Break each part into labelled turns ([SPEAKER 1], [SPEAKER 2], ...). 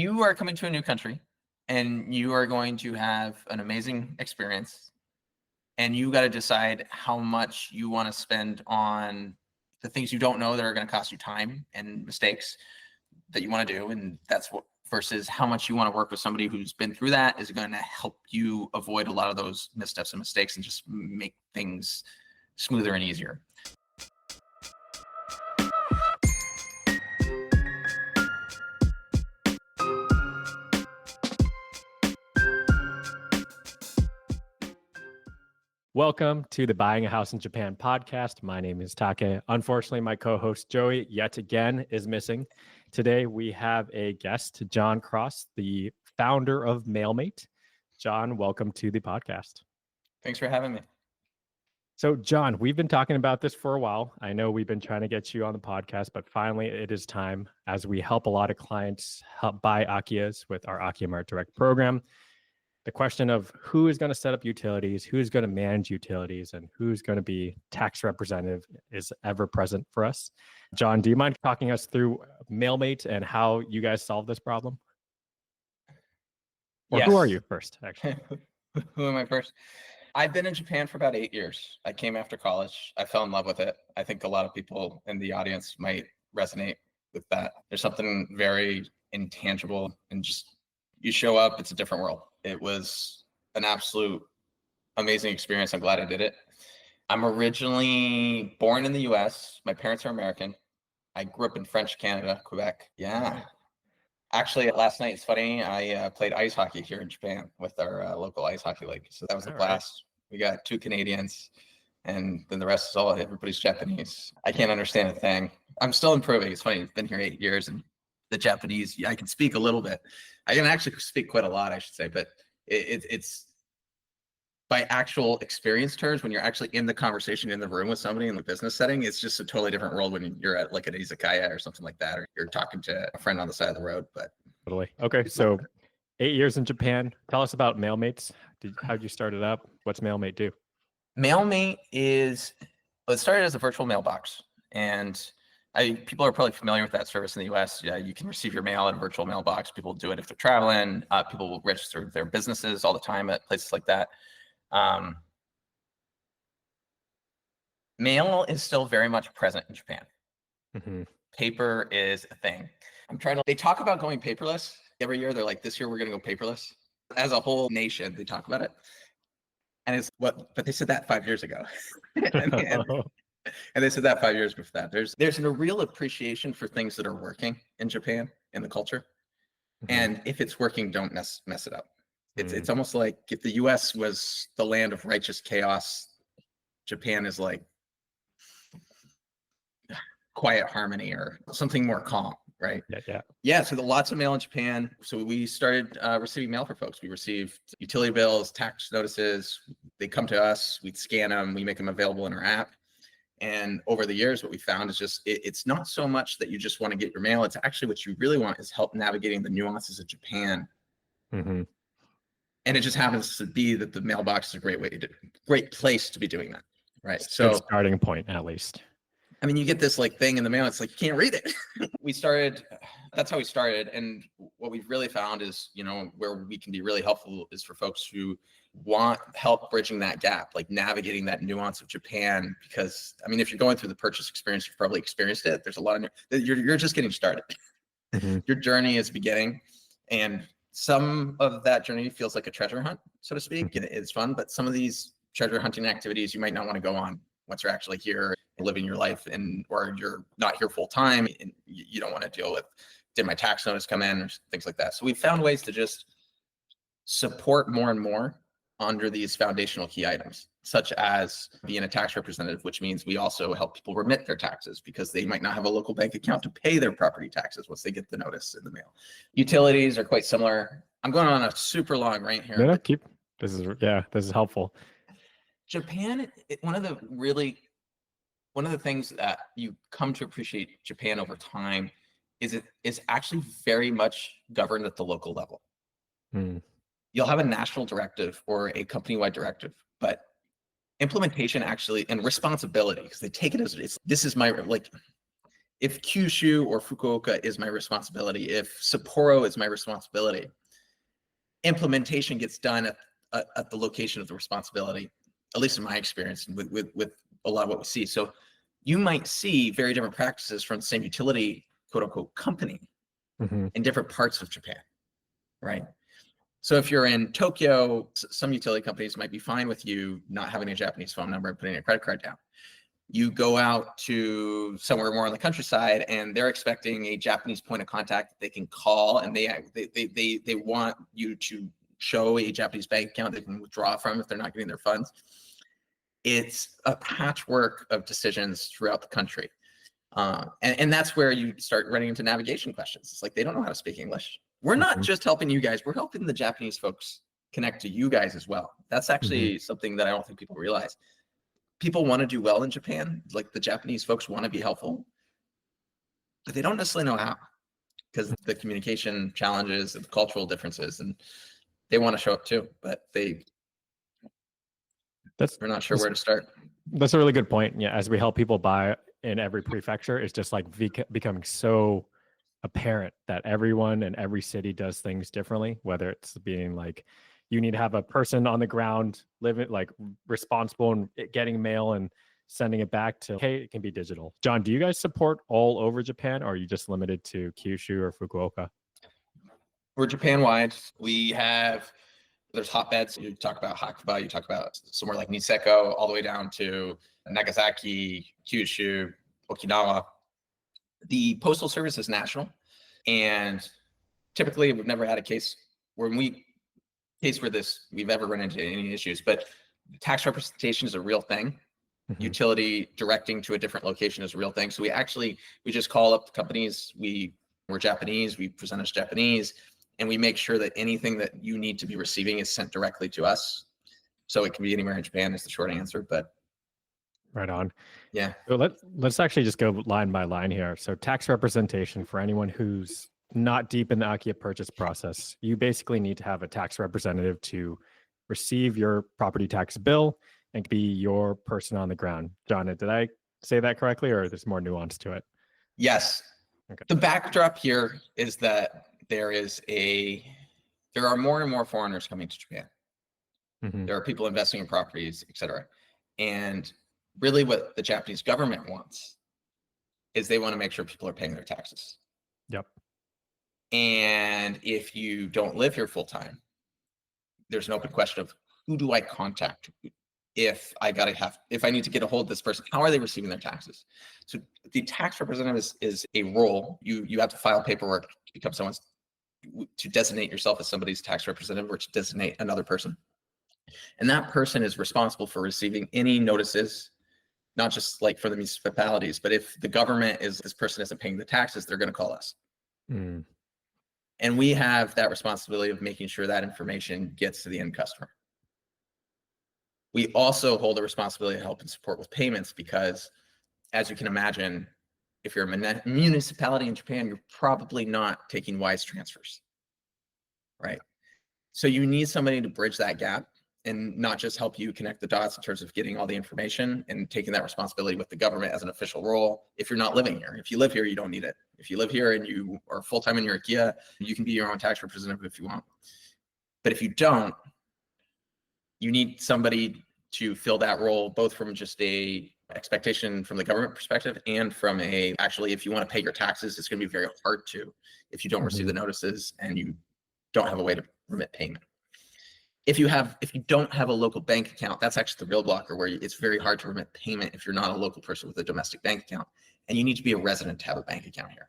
[SPEAKER 1] you are coming to a new country and you are going to have an amazing experience, and you got to decide how much you want to spend on the things you don't know that are going to cost you time and mistakes that you want to do. And that's what, versus how much you want to work with somebody who's been through that is going to help you avoid a lot of those missteps and mistakes and just make things smoother and easier.
[SPEAKER 2] Welcome to the Buying a House in Japan podcast. My name is Take. Unfortunately, my co-host Joey yet again is missing. Today, we have a guest, John Cross, the founder of Mailmate. John, welcome to the podcast.
[SPEAKER 1] Thanks for having me.
[SPEAKER 2] So, John, we've been talking about this for a while. I know we've been trying to get you on the podcast, but finally it is time, as we help a lot of clients help buy Akiyas with our Akiya Mart Direct program. The question of who is going to set up utilities, who is going to manage utilities, and who's going to be tax representative is ever present for us. John, do you mind talking us through Mailmate and how you guys solve this problem? Or Who are you first, actually?
[SPEAKER 1] Who am I first? I've been in Japan for about 8 years. I came after college. I fell in love with it. I think a lot of people in the audience might resonate with that. There's something very intangible and just you show up, it's a different world. It was an absolute amazing experience. I'm glad I did it. I'm originally born in the US. My parents are American. I grew up in French Canada, Quebec. Yeah. Actually, last night, it's funny, I played ice hockey here in Japan with our local ice hockey league. So that was a blast. Right. We got 2 Canadians, and then the rest is all, everybody's Japanese. I can't understand a thing. I'm still improving. It's funny, I've been here 8 years, and the Japanese, I can speak a little bit. I can actually speak quite a lot, I should say, but it's by actual experience terms, when you're actually in the conversation in the room with somebody in the business setting, it's just a totally different world when you're at like an izakaya or something like that, or you're talking to a friend on the side of the road. But
[SPEAKER 2] totally. Okay, so 8 years in Japan. Tell us about Mailmates. How'd you start it up? What's Mailmate do?
[SPEAKER 1] Mailmate is, well, it started as a virtual mailbox, and people are probably familiar with that service in the US. Yeah, you can receive your mail in a virtual mailbox. People do it if they're traveling. People will register their businesses all the time at places like that. Mail is still very much present in Japan. Mm-hmm. Paper is a thing. They talk about going paperless every year. They're like, this year we're going to go paperless. As a whole nation, they talk about it. And but they said that 5 years ago. And they said that 5 years before that. There's a real appreciation for things that are working in Japan, in the culture. Mm-hmm. And if it's working, don't mess it up. It's almost like if the US was the land of righteous chaos, Japan is like quiet harmony or something more calm, right? Yeah. So lots of mail in Japan. So we started receiving mail for folks. We received utility bills, tax notices. They come to us, we scan them, we make them available in our app. And over the years, what we found is just, it's not so much that you just want to get your mail. It's actually what you really want is help navigating the nuances of Japan. Mm-hmm. And it just happens to be that the mailbox is a great place to be doing that, right?
[SPEAKER 2] So good starting point, at least.
[SPEAKER 1] I mean, you get this like thing in the mail, it's like, you can't read it. That's how we started. And what we've really found is, where we can be really helpful is for folks who want help bridging that gap, like navigating that nuance of Japan. Because, I mean, if you're going through the purchase experience, you've probably experienced it. There's a lot of, you're just getting started. Mm-hmm. Your journey is beginning. And some of that journey feels like a treasure hunt, so to speak. Mm-hmm. It's fun, but some of these treasure hunting activities you might not want to go on once you're actually here living your life, or you're not here full time and you don't want to deal with, did my tax notice come in, or things like that. So we found ways to just support more and more under these foundational key items, such as being a tax representative, which means we also help people remit their taxes because they might not have a local bank account to pay their property taxes once they get the notice in the mail. Utilities are quite similar. I'm going on a super long rant here.
[SPEAKER 2] No, this is helpful.
[SPEAKER 1] Japan, one of the things that you come to appreciate Japan over time is it is actually very much governed at the local level. You'll have a national directive or a company-wide directive, but implementation actually, and responsibility, because they take it as this is my, like, if Kyushu or Fukuoka is my responsibility, if Sapporo is my responsibility, implementation gets done at the location of the responsibility, at least in my experience with a lot of what we see. So you might see very different practices from the same utility, quote unquote, company in different parts of Japan, right? So if you're in Tokyo, some utility companies might be fine with you not having a Japanese phone number and putting a credit card down. You go out to somewhere more on the countryside and they're expecting a Japanese point of contact that they can call, and they want you to show a Japanese bank account they can withdraw from if they're not getting their funds. It's a patchwork of decisions throughout the country. And that's where you start running into navigation questions. It's like, they don't know how to speak English. We're not just helping you guys, we're helping the Japanese folks connect to you guys as well. That's actually something that I don't think people realize. People want to do well in Japan, like the Japanese folks want to be helpful, but they don't necessarily know how, because the communication challenges and the cultural differences, and they want to show up too, but they're not sure where to start.
[SPEAKER 2] That's a really good point. Yeah, as we help people buy in every prefecture, it's just like becoming so apparent that everyone in every city does things differently, whether it's being like, you need to have a person on the ground living, like responsible and getting mail and sending it back to, hey, it can be digital. John, do you guys support all over Japan, or are you just limited to Kyushu or Fukuoka?
[SPEAKER 1] We're Japan-wide. There's hotbeds. You talk about Hakuba, you talk about somewhere like Niseko, all the way down to Nagasaki, Kyushu, Okinawa. The Postal Service is national, and typically we've never had a case where we've ever run into any issues, but tax representation is a real thing. Utility directing to a different location is a real thing. So we just call up the companies. We're Japanese, we present as Japanese, and we make sure that anything that you need to be receiving is sent directly to us. So it can be anywhere in Japan is the short answer, but.
[SPEAKER 2] Right on.
[SPEAKER 1] Yeah.
[SPEAKER 2] So let's actually just go line by line here. So tax representation, for anyone who's not deep in the Akiya purchase process, you basically need to have a tax representative to receive your property tax bill and be your person on the ground. John, did I say that correctly, or there's more nuance to it?
[SPEAKER 1] Yes. Okay. The backdrop here is that there are more and more foreigners coming to Japan. There are people investing in properties, et cetera. And really what the Japanese government wants is they want to make sure people are paying their taxes.
[SPEAKER 2] Yep.
[SPEAKER 1] And if you don't live here full time, there's an open question of, who do I contact if I need to get a hold of this person? How are they receiving their taxes? So the tax representative is a role. You have to file paperwork to designate yourself as somebody's tax representative, or to designate another person. And that person is responsible for receiving any notices, not just like for the municipalities, but if the government this person isn't paying the taxes, they're going to call us. And we have that responsibility of making sure that information gets to the end customer. We also hold a responsibility to help and support with payments, because as you can imagine, if you're a municipality in Japan, you're probably not taking wise transfers, right? So you need somebody to bridge that gap and not just help you connect the dots in terms of getting all the information and taking that responsibility with the government as an official role. If you're not living here, if you live here, you don't need it. If you live here and you are full-time in your Akiya, you can be your own tax representative if you want. But if you don't, you need somebody to fill that role, both from just a expectation from the government perspective and from actually, if you want to pay your taxes, it's going to be very hard to, if you don't receive the notices and you don't have a way to remit payment. If you don't have a local bank account, that's actually the real blocker, where it's very hard to remit payment if you're not a local person with a domestic bank account, and you need to be a resident to have a bank account here.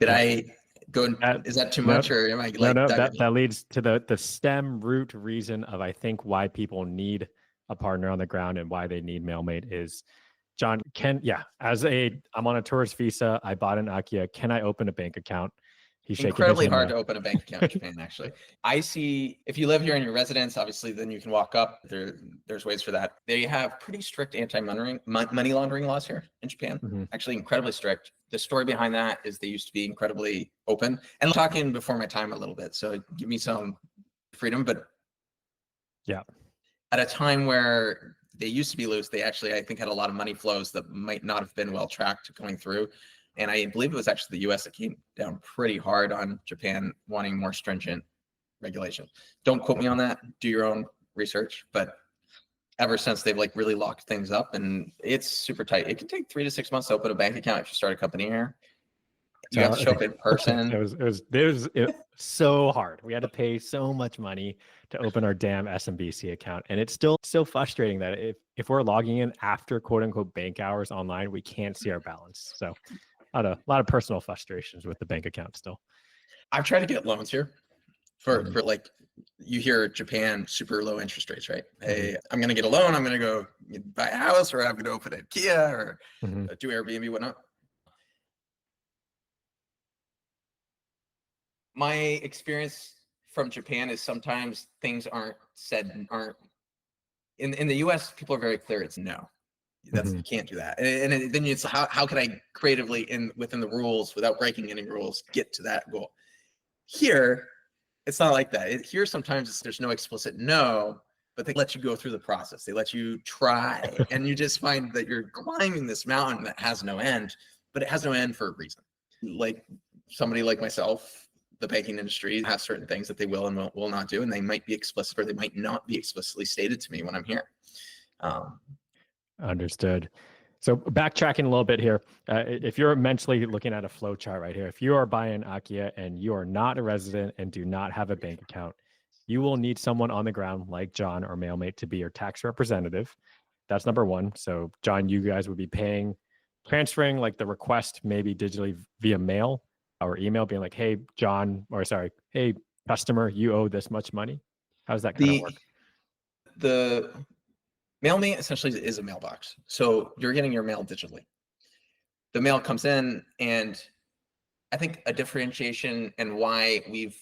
[SPEAKER 1] Did I go? Is that too much, or am I like?
[SPEAKER 2] No. That leads to the stem root reason of, I think, why people need a partner on the ground and why they need Mailmate is, John, I'm on a tourist visa. I bought an Akiya. Can I open a bank account? He's
[SPEAKER 1] incredibly hard to open a bank account in Japan, actually. I see, if you live here in your residence, obviously, then you can walk up. There's ways for that. They have pretty strict money laundering laws here in Japan, actually incredibly strict. The story behind that is they used to be incredibly open. And I'm talking before my time a little bit, so give me some freedom. But
[SPEAKER 2] yeah,
[SPEAKER 1] at a time where They used to be loose. They actually, I think, had a lot of money flows that might not have been well tracked going through. And I believe it was actually the US that came down pretty hard on Japan wanting more stringent regulation. Don't quote me on that. Do your own research. But ever since, they've like really locked things up, and it's super tight. It can take 3 to 6 months to open a bank account if you start a company here. You have to show up in person.
[SPEAKER 2] It was so hard. We had to pay so much money to open our damn SMBC account, and it's still so frustrating that if we're logging in after quote unquote bank hours online, we can't see our balance. So a lot of personal frustrations with the bank account still.
[SPEAKER 1] I've tried to get loans here for like, you hear Japan, super low interest rates, right? Hey, I'm going to get a loan. I'm going to go buy a house, or I'm going to open an Akiya, or do Airbnb, whatnot. My experience from Japan is sometimes things aren't in the US, people are very clear. It's no, you can't do that. And then it's how can I creatively within the rules without breaking any rules get to that goal? Here, it's not like that. Here, sometimes there's no explicit no, but they let you go through the process. They let you try, and you just find that you're climbing this mountain that has no end, but it has no end for a reason. Like somebody like myself, the banking industry has certain things that they will and will not do, and they might be explicit or they might not be explicitly stated to me when I'm here.
[SPEAKER 2] Understood. So backtracking a little bit here, if you're mentally looking at a flow chart right here, if you are buying Akiya and you are not a resident and do not have a bank account, you will need someone on the ground like John or Mailmate to be your tax representative. That's number one. So John, you guys would be transferring like the request maybe digitally via mail or email, being like, hey, hey, customer, you owe this much money. How does that kind of work?
[SPEAKER 1] The Mailmate essentially is a mailbox. So you're getting your mail digitally. The mail comes in, and I think a differentiation and why we've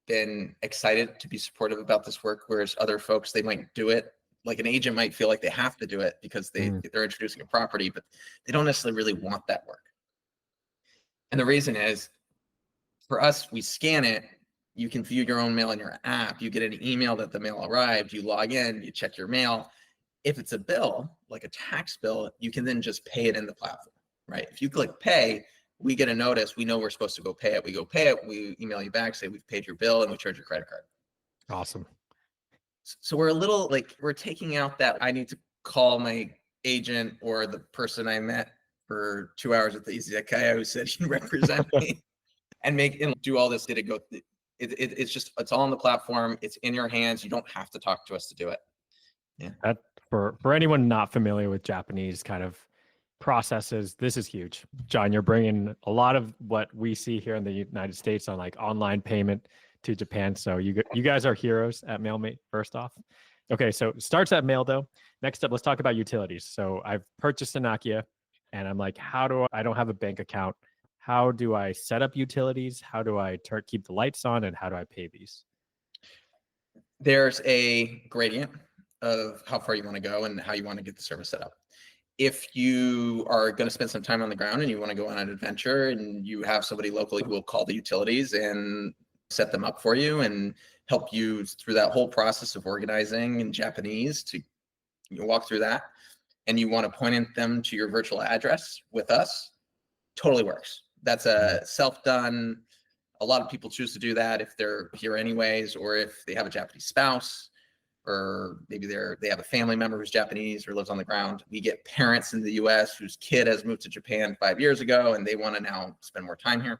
[SPEAKER 1] been excited to be supportive about this work, whereas other folks, they might do it. Like an agent might feel like they have to do it because they're introducing a property, but they don't necessarily really want that work. And the reason is, for us, we scan it. You can view your own mail in your app. You get an email that the mail arrived. You log in, you check your mail. If it's a bill, like a tax bill, you can then just pay it in the platform, right? If you click pay, we get a notice. We know we're supposed to go pay it. We go pay it. We email you back, say we've paid your bill, and we charge your credit card.
[SPEAKER 2] Awesome.
[SPEAKER 1] So we're a little like, we're taking out that I need to call my agent or the person I met for 2 hours at the Akiya who said he'd represent me and do all this. Did it go? It's all on the platform. It's in your hands. You don't have to talk to us to do it. Yeah.
[SPEAKER 2] That for anyone not familiar with Japanese kind of processes, this is huge. John, you're bringing a lot of what we see here in the United States on like online payment to Japan. So you guys are heroes at Mailmate, first off. Okay, so it starts at mail though. Next up, let's talk about utilities. So I've purchased an Akiya, and I'm like, I don't have a bank account. How do I set up utilities? How do I keep the lights on, and how do I pay these?
[SPEAKER 1] There's a gradient of how far you want to go and how you want to get the service set up. If you are going to spend some time on the ground and you want to go on an adventure, and you have somebody locally who will call the utilities and set them up for you and help you through that whole process of organizing in Japanese to walk through that, and you want to point them to your virtual address with us, totally works. That's a self-done. A lot of people choose to do that if they're here anyways, or if they have a Japanese spouse, or maybe they have a family member who's Japanese or lives on the ground. We get parents in the US whose kid has moved to Japan 5 years ago and they want to now spend more time here.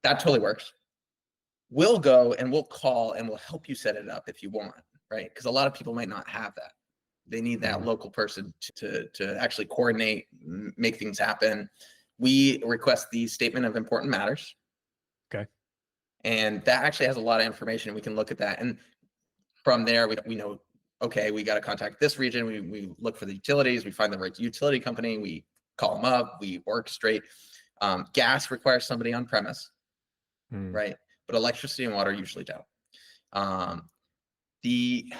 [SPEAKER 1] That totally works. We'll go and we'll call and we'll help you set it up if you want, right? Because a lot of people might not have that. They need that local person to actually coordinate, make things happen. We request the statement of important matters.
[SPEAKER 2] Okay.
[SPEAKER 1] And that actually has a lot of information. We can look at that. And from there, we know, okay, we got to contact this region. We look for the utilities. We find the right utility company. We call them up. We orchestrate. Gas requires somebody on premise, right? But electricity and water usually don't. The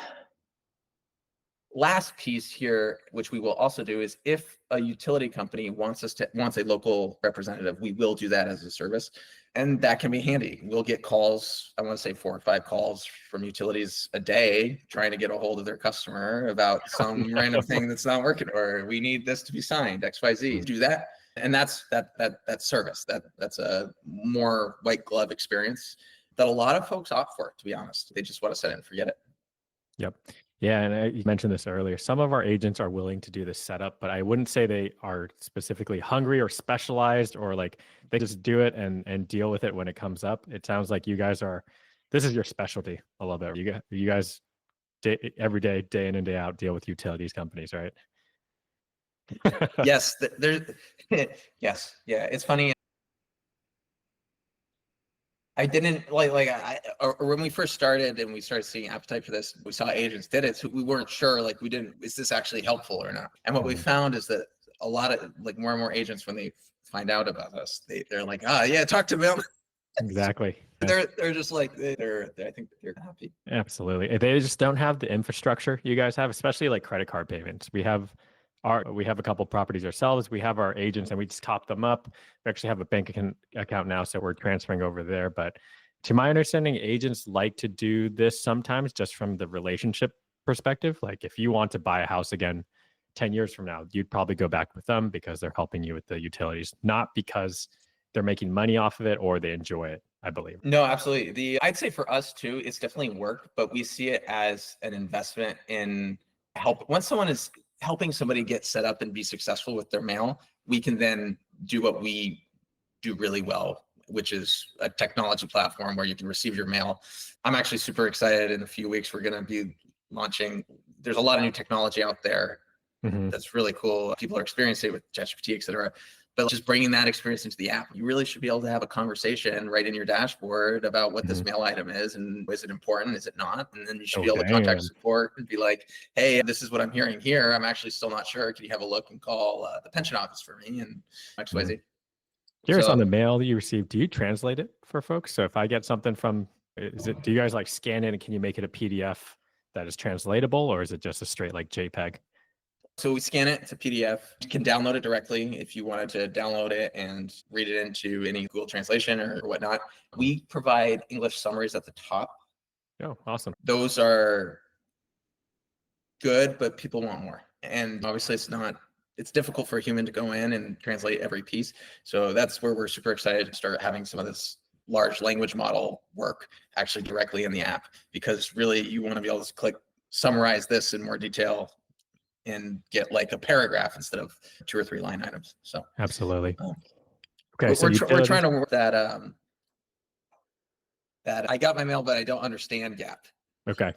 [SPEAKER 1] last piece here, which we will also do, is if a utility company wants a local representative, we will do that as a service. And that can be handy. We'll get calls, I want to say 4 or 5 calls from utilities a day trying to get a hold of their customer about some random thing that's not working, or we need this to be signed, XYZ. Do that. And that's service. That's a more white glove experience that a lot of folks opt for, to be honest. They just want to set it and forget it.
[SPEAKER 2] Yep. Yeah, and you mentioned this earlier. Some of our agents are willing to do this setup, but I wouldn't say they are specifically hungry or specialized, or like they just do it and deal with it when it comes up. It sounds like you guys are. This is your specialty. I love it. You guys every day, day in and day out, deal with utilities companies, right?
[SPEAKER 1] Yes, there's yes, yeah. It's funny. I didn't or when we first started and we started seeing appetite for this, we saw agents did it. So we weren't sure, like is this actually helpful or not? And what we found is that a lot of like more and more agents, when they find out about us, they're like, yeah, talk to me.
[SPEAKER 2] Exactly.
[SPEAKER 1] They're just like, I think they're happy.
[SPEAKER 2] Absolutely. They just don't have the infrastructure you guys have, especially like credit card payments. We have a couple properties ourselves. We have our agents and we just top them up. We actually have a bank account now, so we're transferring over there. But to my understanding, agents like to do this sometimes just from the relationship perspective. Like if you want to buy a house again 10 years from now, you'd probably go back with them because they're helping you with the utilities, not because they're making money off of it or they enjoy it, I believe.
[SPEAKER 1] No, absolutely. I'd say for us too, it's definitely work, but we see it as an investment in help. Once someone is helping somebody get set up and be successful with their mail, we can then do what we do really well, which is a technology platform where you can receive your mail. I'm actually super excited. In a few weeks, we're going to be launching. There's a lot of new technology out there that's really cool. People are experiencing it with ChatGPT, et cetera. But just bringing that experience into the app, you really should be able to have a conversation right in your dashboard about what this mail item is and is it important, is it not? And then you should be able to contact support and be like, hey, this is what I'm hearing here. I'm actually still not sure. Can you have a look and call the pension office for me and XYZ?
[SPEAKER 2] Curious on the mail that you receive, do you translate it for folks? So if I get something from, do you guys like scan it and can you make it a PDF that is translatable, or is it just a straight like JPEG?
[SPEAKER 1] So we scan it, it's a PDF. You can download it directly if you wanted to download it and read it into any Google translation or whatnot. We provide English summaries at the top.
[SPEAKER 2] Oh, awesome.
[SPEAKER 1] Those are good, but people want more. And obviously it's difficult for a human to go in and translate every piece. So that's where we're super excited to start having some of this large language model work actually directly in the app, because really you want to be able to click summarize this in more detail and get like a paragraph instead of 2 or 3 line items. So
[SPEAKER 2] absolutely. Okay,
[SPEAKER 1] so we're trying to work that that I got my mail, but I don't understand gap.
[SPEAKER 2] Okay.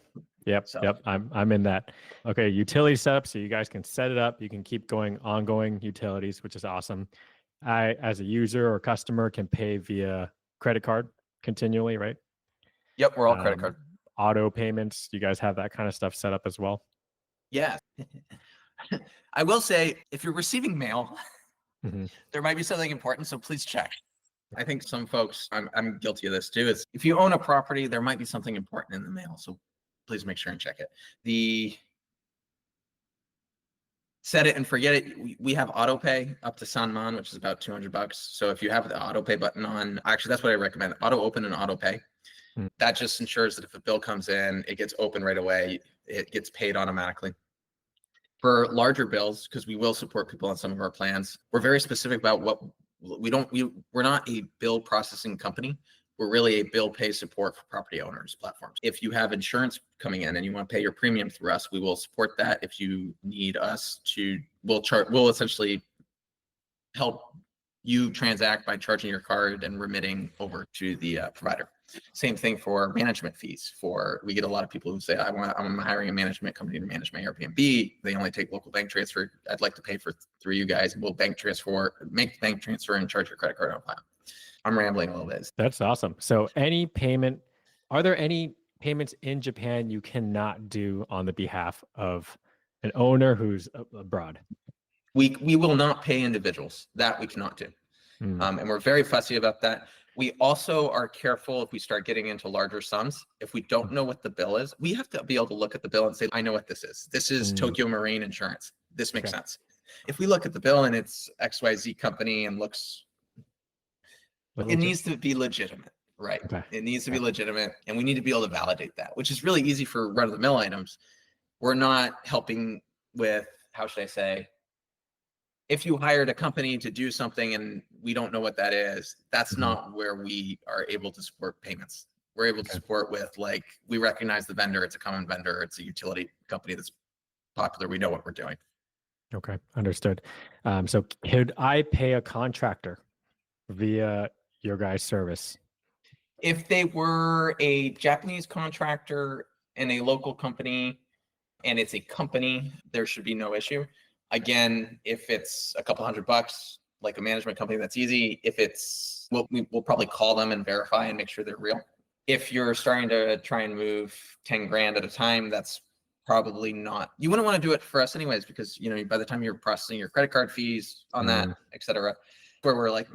[SPEAKER 2] Yep. So. Yep. I'm in that. Okay. Utility setup. So you guys can set it up. You can keep going ongoing utilities, which is awesome. I, as a user or customer, can pay via credit card continually, right?
[SPEAKER 1] Yep. We're all credit card.
[SPEAKER 2] Auto payments. You guys have that kind of stuff set up as well?
[SPEAKER 1] Yeah. I will say, if you're receiving mail, there might be something important, so please check. I think some folks, I'm guilty of this too, is if you own a property, there might be something important in the mail, so please make sure and check it. The set it and forget it. We have auto pay up to Sanman, which is about $200. So if you have the auto pay button on, actually that's what I recommend, auto open and auto pay. That just ensures that if a bill comes in, it gets open right away. It gets paid automatically. For larger bills, because we will support people on some of our plans, we're very specific about what we're not a bill processing company. We're really a bill pay support for property owners platforms. If you have insurance coming in and you want to pay your premium through us, we will support that. If you need us to, we'll essentially help you transact by charging your card and remitting over to the provider. Same thing for management fees. We get a lot of people who say, I'm hiring a management company to manage my Airbnb. They only take local bank transfer. I'd like to pay through you guys. We'll make the bank transfer and charge your credit card on file. I'm rambling a little bit.
[SPEAKER 2] That's awesome. So are there any payments in Japan you cannot do on the behalf of an owner who's abroad?
[SPEAKER 1] We will not pay individuals. That we cannot do. And we're very fussy about that. We also are careful if we start getting into larger sums. If we don't know what the bill is, we have to be able to look at the bill and say, I know what this is. This is Tokyo Marine Insurance. This makes sense. If we look at the bill and it's XYZ company and looks It needs to be legitimate, right?
[SPEAKER 2] Okay.
[SPEAKER 1] It needs to be legitimate, and we need to be able to validate that, which is really easy for run-of-the-mill items. We're not helping with, how should I say, if you hired a company to do something and we don't know what that is, that's not where we are able to support payments. We're able to support with, like, we recognize the vendor, it's a common vendor, it's a utility company that's popular, we know what we're doing.
[SPEAKER 2] Okay, understood. So could I pay a contractor via your guys' service?
[SPEAKER 1] If they were a Japanese contractor and a local company, and it's a company, there should be no issue. Again, if it's a couple $100, like a management company, that's easy. If it's, we'll probably call them and verify and make sure they're real. If you're starting to try and move 10 grand at a time, that's probably not, you wouldn't want to do it for us anyways, because, you know, by the time you're processing your credit card fees on that, et cetera, where we're like,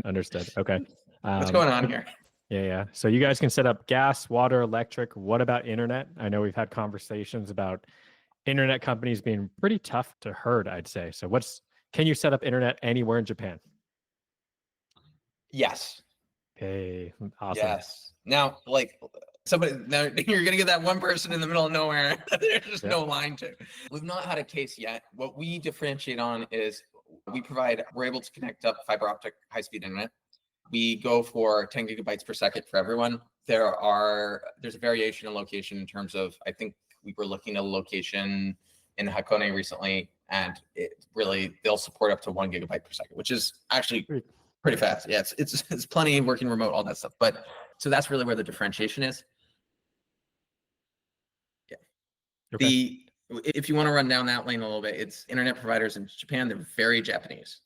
[SPEAKER 2] Understood. Okay.
[SPEAKER 1] What's going on here?
[SPEAKER 2] Yeah. So you guys can set up gas, water, electric. What about internet? I know we've had conversations about internet companies being pretty tough to herd, I'd say. So can you set up internet anywhere in Japan?
[SPEAKER 1] Yes.
[SPEAKER 2] Hey, awesome.
[SPEAKER 1] Yes. Now, like, now you're gonna get that one person in the middle of nowhere. There's just no line to. We've not had a case yet. What we differentiate on is we're able to connect up fiber optic high-speed internet. We go for 10 gigabytes per second for everyone. There's a variation in location in terms of, I think we were looking at a location in Hakone recently, and they'll support up to 1 gigabyte per second, which is actually pretty fast. Yeah, it's plenty working remote, all that stuff. But so that's really where the differentiation is. Yeah. Okay. If you want to run down that lane a little bit, it's internet providers in Japan. They're very Japanese.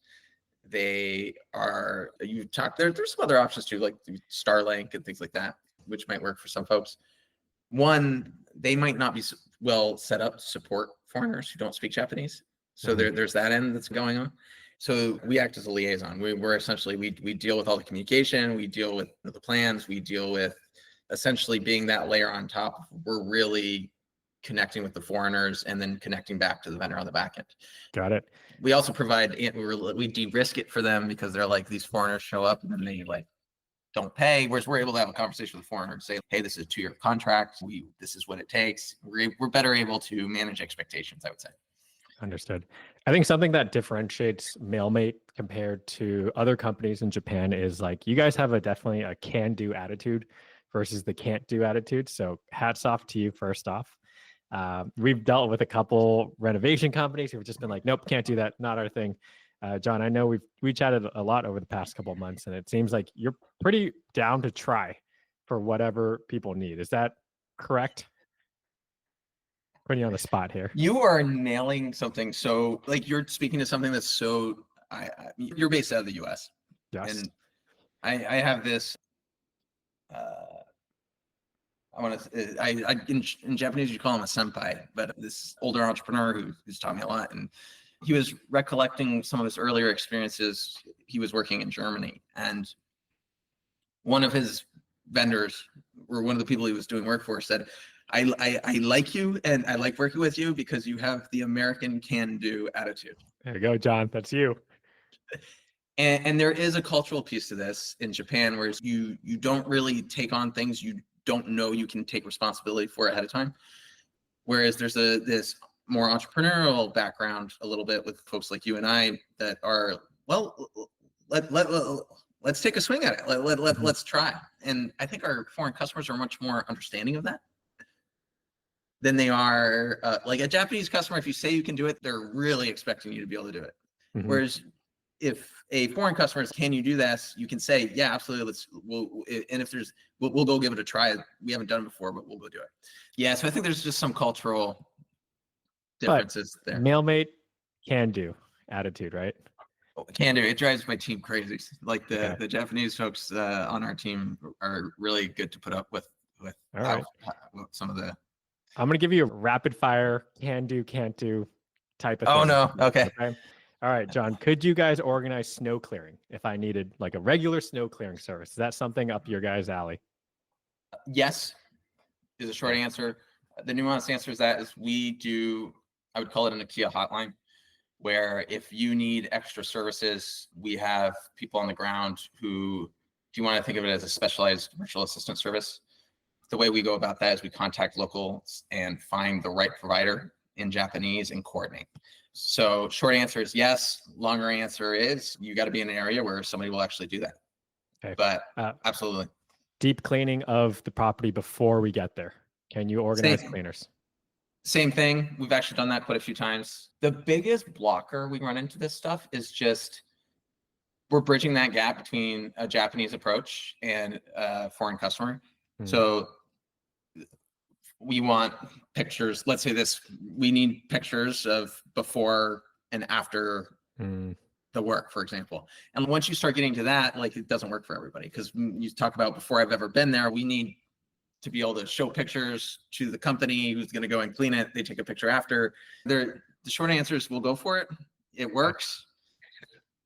[SPEAKER 1] There's some other options too, like Starlink and things like that, which might work for some folks. One, they might not be well set up to support foreigners who don't speak Japanese. So there's that end that's going on. So we act as a liaison. We're essentially, we deal with all the communication, we deal with the plans, we deal with essentially being that layer on top. We're really connecting with the foreigners and then connecting back to the vendor on the back end.
[SPEAKER 2] Got it.
[SPEAKER 1] We also provide, we de-risk it for them, because they're like, these foreigners show up and then they like don't pay, whereas we're able to have a conversation with the foreigner and say, hey, this is a 2-year contract. This is what it takes. We're better able to manage expectations, I would say.
[SPEAKER 2] Understood. I think something that differentiates Mailmate compared to other companies in Japan is, like, you guys have definitely a can-do attitude versus the can't-do attitude. So hats off to you, first off. We've dealt with a couple renovation companies who've just been like, nope, can't do that, not our thing. John, I know we chatted a lot over the past couple of months, and it seems like you're pretty down to try for whatever people need. Is that correct? Putting you on the spot here.
[SPEAKER 1] You are nailing something. So, like, you're speaking to something that's so, you're based out of the US.
[SPEAKER 2] Yes.
[SPEAKER 1] And I have this, in Japanese, you call him a senpai, but this older entrepreneur who's taught me a lot. And he was recollecting some of his earlier experiences. He was working in Germany, and one of his vendors, or one of the people he was doing work for, said, I like you and I like working with you because you have the American can-do attitude.
[SPEAKER 2] There you go, John. That's you.
[SPEAKER 1] And there is a cultural piece to this in Japan, where you don't really take on things you don't know you can take responsibility for ahead of time. Whereas there's this more entrepreneurial background a little bit with folks like you and I that are, well, let's take a swing at it. Let's try. And I think our foreign customers are much more understanding of that than they are like a Japanese customer. If you say you can do it, they're really expecting you to be able to do it. Whereas if a foreign customer is, can you do this? You can say, yeah, absolutely. And if we'll go give it a try. We haven't done it before, but we'll go do it. Yeah. So I think there's just some cultural differences there.
[SPEAKER 2] Mailmate can do attitude, right?
[SPEAKER 1] Can do. It drives my team crazy. Like the Japanese folks on our team are really good to put up with some of the.
[SPEAKER 2] I'm going to give you a rapid fire can do, can't do type of thing.
[SPEAKER 1] Oh, no. Okay.
[SPEAKER 2] All right, John, could you guys organize snow clearing if I needed like a regular snow clearing service? Is that something up your guys' alley?
[SPEAKER 1] Yes, is a short answer. The nuanced answer is we do, I would call it an Akiya hotline. where if you need extra services, we have people on the ground who, if you want to think of it as a specialized virtual assistant service, the way we go about that is we contact locals and find the right provider in Japanese and coordinate. So short answer is yes. Longer answer is you got to be in an area where somebody will actually do that.
[SPEAKER 2] Okay.
[SPEAKER 1] But absolutely.
[SPEAKER 2] Deep cleaning of the property before we get there. Can you organize cleaners?
[SPEAKER 1] Same thing. We've actually done that quite a few times. The biggest blocker we run into this stuff is just we're bridging that gap between a Japanese approach and a foreign customer. So we want pictures. Let's say we need pictures of before and after the work, for example. And once you start getting to that, like it doesn't work for everybody, because you talk about before I've ever been there, we need to be able to show pictures to the company who's going to go and clean it. They take a picture after. The short answer is we'll go for it. It works.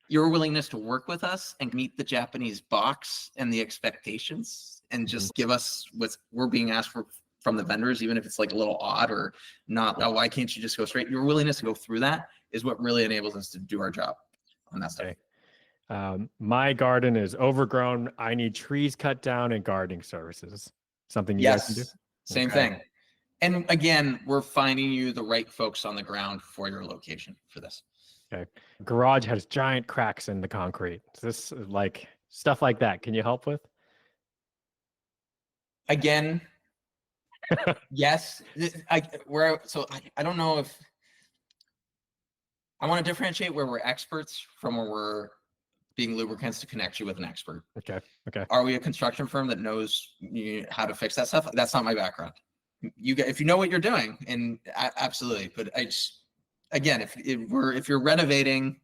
[SPEAKER 1] Your willingness to work with us and meet the Japanese box and the expectations and just give us what we're being asked for from the vendors, even if it's like a little odd or not. Oh, why can't you just go straight? Your willingness to go through that is what really enables us to do our job on that stuff.
[SPEAKER 2] Okay. My garden is overgrown. I need trees cut down and gardening services. Something you guys can do?
[SPEAKER 1] Same thing. And again, we're finding you the right folks on the ground for your location for this.
[SPEAKER 2] Okay. Garage has giant cracks in the concrete. Is this like stuff like that? Can you help with?
[SPEAKER 1] Again, yes. I don't know if I want to differentiate where we're experts from where we're being lubricants to connect you with an expert.
[SPEAKER 2] Okay.
[SPEAKER 1] Are we a construction firm that knows how to fix that stuff? That's not my background. If you know what you're doing, and absolutely. But again, if you're renovating,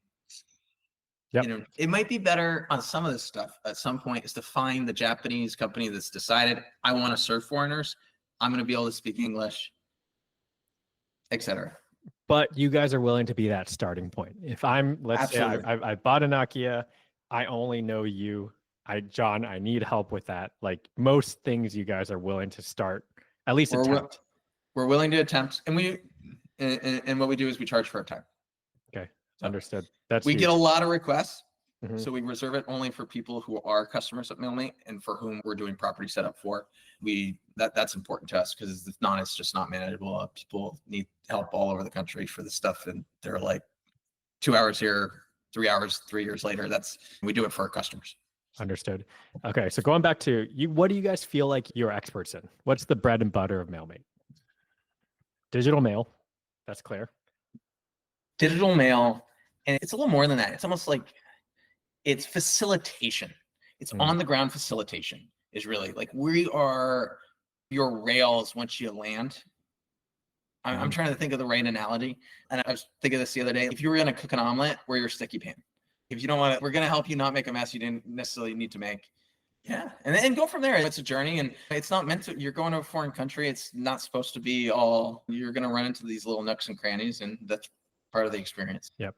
[SPEAKER 1] it might be better on some of this stuff at some point is to find the Japanese company that's decided I want to serve foreigners. I'm going to be able to speak English, etc.
[SPEAKER 2] But you guys are willing to be that starting point. If let's say I bought an Akiya, I only know you. John, I need help with that. Like most things you guys are willing to start, at least attempt.
[SPEAKER 1] We're willing to attempt. And what we do is we charge for our time.
[SPEAKER 2] Okay. Understood. That's
[SPEAKER 1] we
[SPEAKER 2] huge.
[SPEAKER 1] get a lot of requests. So we reserve it only for people who are customers at Mailmate and for whom we're doing property setup for. That's important to us because if not, it's just not manageable. People need help all over the country for this stuff, and they're like 2 hours here, 3 hours, 3 years later. We do it for our customers.
[SPEAKER 2] Understood. Okay, so going back to you, what do you guys feel like you're experts in? What's the bread and butter of Mailmate? Digital mail, that's clear.
[SPEAKER 1] Digital mail, and it's a little more than that. It's almost like it's facilitation. It's on the ground facilitation is really like we are your rails once you land. I'm trying to think of the right analogy. And I was thinking of this the other day. If you were going to cook an omelet, we're your sticky pan. If you don't want to, we're going to help you not make a mess you didn't necessarily need to make. Yeah. And go from there. It's a journey and it's not meant to, you're going to a foreign country. It's not supposed to be all, you're going to run into these little nooks and crannies, and that's part of the experience.
[SPEAKER 2] Yep.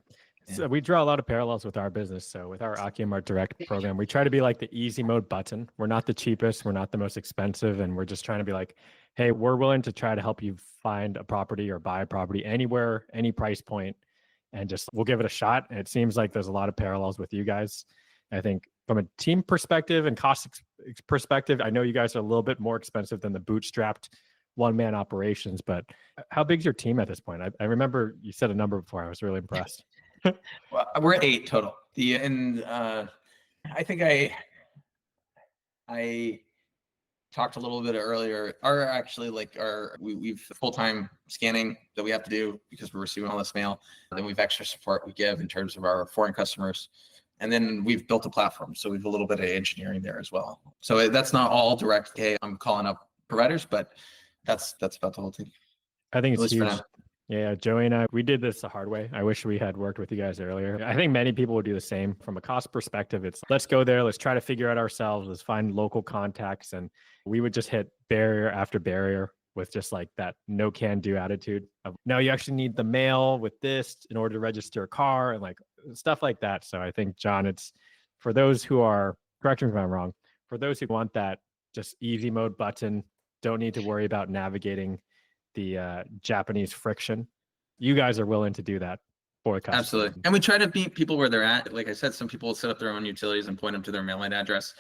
[SPEAKER 2] So we draw a lot of parallels with our business. So with our Akiya Mart Direct program, we try to be like the easy mode button. We're not the cheapest. We're not the most expensive. And we're just trying to be like, hey, we're willing to try to help you find a property or buy a property anywhere, any price point, and just we'll give it a shot. And it seems like there's a lot of parallels with you guys. I think from a team perspective and cost perspective, I know you guys are a little bit more expensive than the bootstrapped one-man operations, but how big's your team at this point? I remember you said a number before. I was really impressed.
[SPEAKER 1] Well, we're 8 total. I think I talked a little bit earlier. We've full-time scanning that we have to do because we're receiving all this mail. And then we've extra support we give in terms of our foreign customers. And then we've built a platform. So we've a little bit of engineering there as well. So that's not all direct. Hey, I'm calling up providers, but that's about the whole thing.
[SPEAKER 2] I think it's huge. Yeah, Joey and I, we did this the hard way. I wish we had worked with you guys earlier. I think many people would do the same. From a cost perspective, it's let's go there. Let's try to figure out ourselves. Let's find local contacts. And we would just hit barrier after barrier with just like that no can do attitude of, no, you actually need the mail with this in order to register a car and like stuff like that. So I think, John, it's for those who are, correct me if I'm wrong, for those who want that just easy mode button, don't need to worry about navigating the Japanese friction. You guys are willing to do that. for the customer.
[SPEAKER 1] Absolutely. And we try to meet people where they're at. Like I said, some people set up their own utilities and point them to their Mailmate address.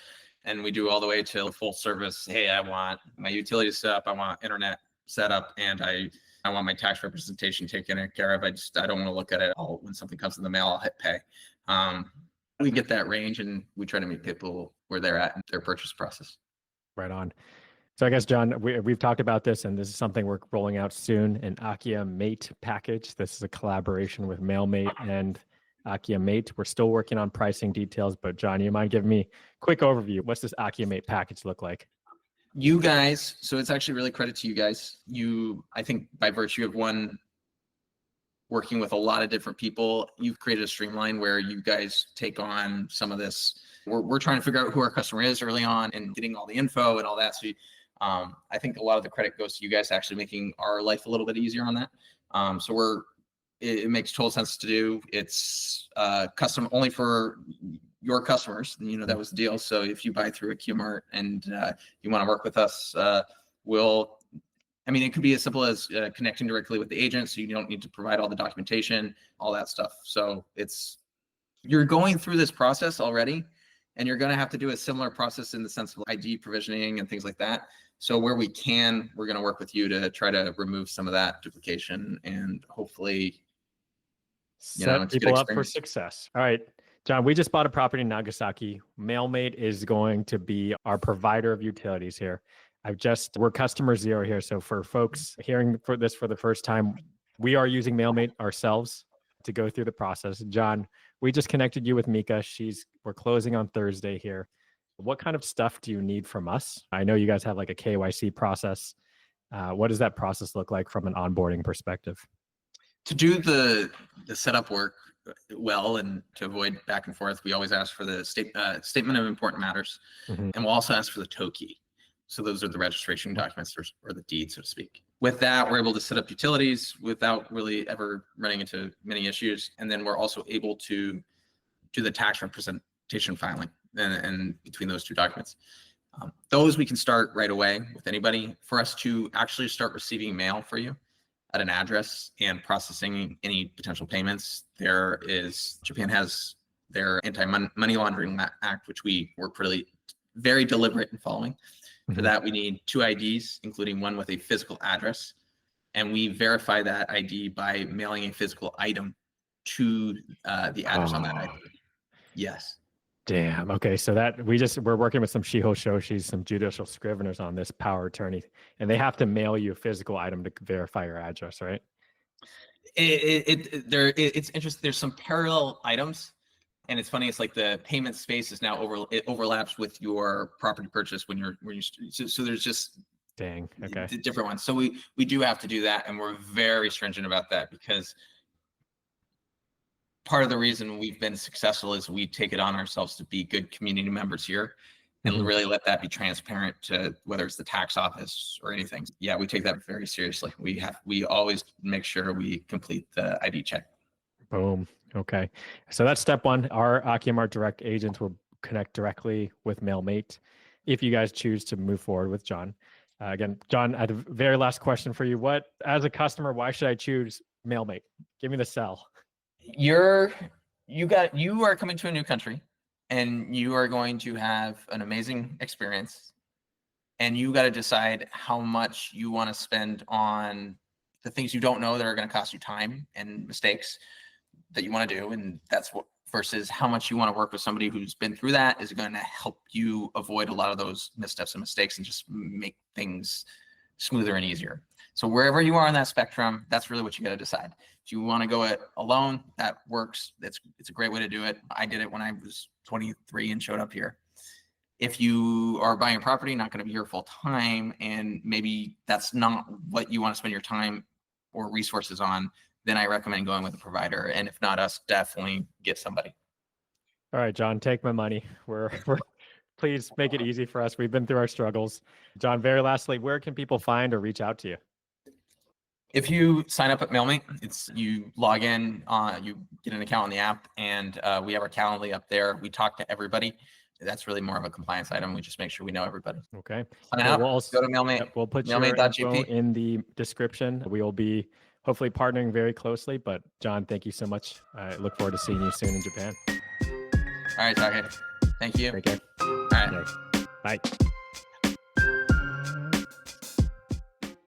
[SPEAKER 1] And we do all the way to full service. Hey, I want my utilities set up. I want internet set up, and I want my tax representation taken care of. I don't want to look at it all. When something comes in the mail, I'll hit pay. We get that range, and we try to meet people where they're at in their purchase process.
[SPEAKER 2] Right on. So I guess, John, we've talked about this, and this is something we're rolling out soon, an Akiya Mate package. This is a collaboration with Mailmate and Akiya Mate. We're still working on pricing details, but John, you mind giving me a quick overview? What's this Akiya Mate package look like?
[SPEAKER 1] You guys, so it's actually really credit to you guys. I think by virtue of working with a lot of different people, you've created a streamline where you guys take on some of this. We're trying to figure out who our customer is early on and getting all the info and all that. So I think a lot of the credit goes to you guys actually making our life a little bit easier on that. So it makes total sense to do. It's custom only for your customers. That was the deal. So if you buy through Akiya Mart and you want to work with us, it could be as simple as connecting directly with the agent, so you don't need to provide all the documentation, all that stuff. So you're going through this process already, and you're going to have to do a similar process in the sense of ID provisioning and things like that. So where we can, we're going to work with you to try to remove some of that duplication and hopefully
[SPEAKER 2] set people up for success. All right, John, we just bought a property in Nagasaki. Mailmate is going to be our provider of utilities here. We're customer zero here. So for folks hearing for this for the first time, we are using Mailmate ourselves to go through the process. John, we just connected you with Mika. We're closing on Thursday here. What kind of stuff do you need from us? I know you guys have like a KYC process. What does that process look like from an onboarding perspective?
[SPEAKER 1] To do the setup work well and to avoid back and forth, we always ask for the statement of important matters, and we'll also ask for the tow key. So those are the registration documents or the deed, so to speak. With that, we're able to set up utilities without really ever running into many issues. And then we're also able to do the tax representation filing and between those two documents. Those we can start right away with anybody. For us to actually start receiving mail for you at an address and processing any potential payments, Japan has their anti-money laundering act, which we were very deliberate in following. For that, we need 2 IDs, including one with a physical address. And we verify that ID by mailing a physical item to the address on that ID. Yes.
[SPEAKER 2] Damn. Okay. So we're working with some Shiho Shoshis, some judicial scriveners on this power attorney, and they have to mail you a physical item to verify your address, right?
[SPEAKER 1] It's interesting. There's some parallel items. And it's funny, it's like the payment space is now it overlaps with your property purchase so there's just different ones. So we do have to do that, and we're very stringent about that because part of the reason we've been successful is we take it on ourselves to be good community members here and really let that be transparent to whether it's the tax office or anything. Yeah, we take that very seriously. We always make sure we complete the ID check.
[SPEAKER 2] Boom. Okay. So that's step one. Our Akiya Mart direct agents will connect directly with Mailmate if you guys choose to move forward with John. Again, John, I had a very last question for you. As a customer, why should I choose Mailmate? Give me the sell.
[SPEAKER 1] You are coming to a new country, and you are going to have an amazing experience, and you got to decide how much you want to spend on the things you don't know that are going to cost you time and mistakes that you want to do, and versus how much you want to work with somebody who's been through that is going to help you avoid a lot of those missteps and mistakes and just make things smoother and easier. So wherever you are on that spectrum, that's really what you got to decide. If you want to go it alone, that works. It's a great way to do it. I did it when I was 23 and showed up here. If you are buying a property, not going to be here full time, and maybe that's not what you want to spend your time or resources on, then I recommend going with a provider. And if not us, definitely get somebody.
[SPEAKER 2] All right, John, take my money. Please make it easy for us. We've been through our struggles. John, very lastly, where can people find or reach out to you?
[SPEAKER 1] If you sign up at Mailmate, you log in, you get an account on the app, and we have our Calendly up there. We talk to everybody. That's really more of a compliance item. We just make sure we know everybody.
[SPEAKER 2] Okay.
[SPEAKER 1] We'll also go to Mailmate.
[SPEAKER 2] We'll put your info in the description. We will be hopefully partnering very closely. But John, thank you so much. I look forward to seeing you soon in Japan.
[SPEAKER 1] All right, Taki. Thank you.
[SPEAKER 2] Take care.
[SPEAKER 1] All right.
[SPEAKER 2] Okay. Bye.